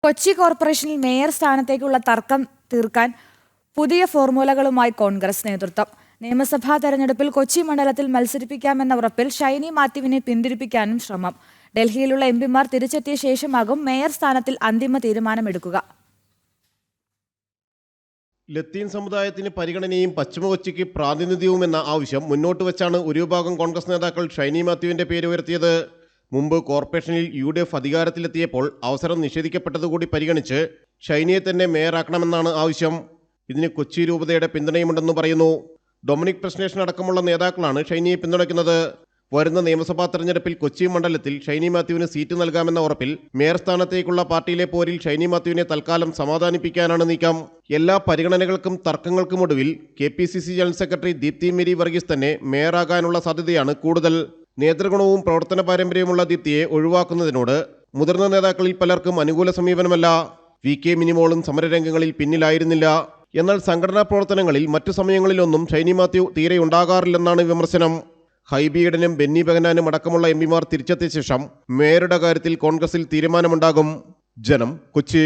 കൊച്ചി കോർപ്പറേഷനിൽ മേയർ സ്ഥാനത്തേക്കുള്ള തർക്കം തീർക്കാൻ പുതിയ ഫോർമുലകളുമായി കോൺഗ്രസ് നേതൃത്വം. നിയമസഭാ തെരഞ്ഞെടുപ്പിൽ കൊച്ചി മണ്ഡലത്തിൽ മത്സരിപ്പിക്കാമെന്ന ഉറപ്പിൽ ഷൈനി മാത്യുവിനെ പിന്തിരിപ്പിക്കാനും ശ്രമം. ഡൽഹിയിലുള്ള എംപിമാർ തിരിച്ചെത്തിയ ശേഷമാകും മേയർ സ്ഥാനത്തിൽ അന്തിമ തീരുമാനമെടുക്കുക. ലത്തീൻ സമുദായത്തിന് പരിഗണനയും പശ്ചിമ കൊച്ചിക്ക് പ്രാതിനിധ്യവുമെന്ന ആവശ്യം മുന്നോട്ട് വെച്ചാണ് ഒരു വിഭാഗം കോൺഗ്രസ് നേതാക്കൾ ഷൈനി മാത്യുവിന്റെ പേര് ഉയർത്തിയത്. മുമ്പ് കോർപ്പറേഷനിൽ UDF അധികാരത്തിലെത്തിയപ്പോൾ അവസരം നിഷേധിക്കപ്പെട്ടതുകൂടി പരിഗണിച്ച് ഷൈനിയെ തന്നെ മേയറാക്കണമെന്നാണ് ആവശ്യം. ഇതിന് കൊച്ചി രൂപതയുടെ പിന്തുണയുമുണ്ടെന്ന് പറയുന്നു. ഡൊമിനിക് പ്രശ്നേഷൻ അടക്കമുള്ള നേതാക്കളാണ് ഷൈനിയെ പിന്തുണയ്ക്കുന്നത്. വരുന്ന നിയമസഭാ തെരഞ്ഞെടുപ്പിൽ കൊച്ചി മണ്ഡലത്തിൽ ഷൈനി മാത്യുവിന് സീറ്റ് നൽകാമെന്ന ഉറപ്പിൽ മേയർ സ്ഥാനത്തേക്കുള്ള പാർട്ടിയിലെ പോരിൽ ഷൈനി മാത്യുവിനെ തൽക്കാലം സമാധാനിപ്പിക്കാനാണ് നീക്കം. എല്ലാ പരിഗണനകൾക്കും തർക്കങ്ങൾക്കുമൊടുവിൽ KPCC general secretary Deepthi Mary Varghese തന്നെ മേയറാകാനുള്ള സാധ്യതയാണ് കൂടുതൽ. നേതൃഗുണവും പ്രവർത്തന പാരമ്പര്യമുള്ള ദീപ്തിയെ ഒഴിവാക്കുന്നതിനോട് മുതിർന്ന നേതാക്കളിൽ പലർക്കും അനുകൂല സമീപനമല്ല. VK മിനിമോളും സമരരംഗങ്ങളിൽ പിന്നിലായിരുന്നില്ല. എന്നാൽ സംഘടനാ പ്രവർത്തനങ്ങളിൽ മറ്റു സമയങ്ങളിലൊന്നും ഷൈനി മാത്യു തീരെ ഉണ്ടാകാറില്ലെന്നാണ് വിമർശനം. ഹൈബി ഈഡനും ബെന്നി ബെഹനാനും അടക്കമുള്ള എംപിമാർ തിരിച്ചെത്തിയ ശേഷം മേയറുടെ കാര്യത്തിൽ കോൺഗ്രസിൽ തീരുമാനമുണ്ടാകും. ജനം, കൊച്ചി.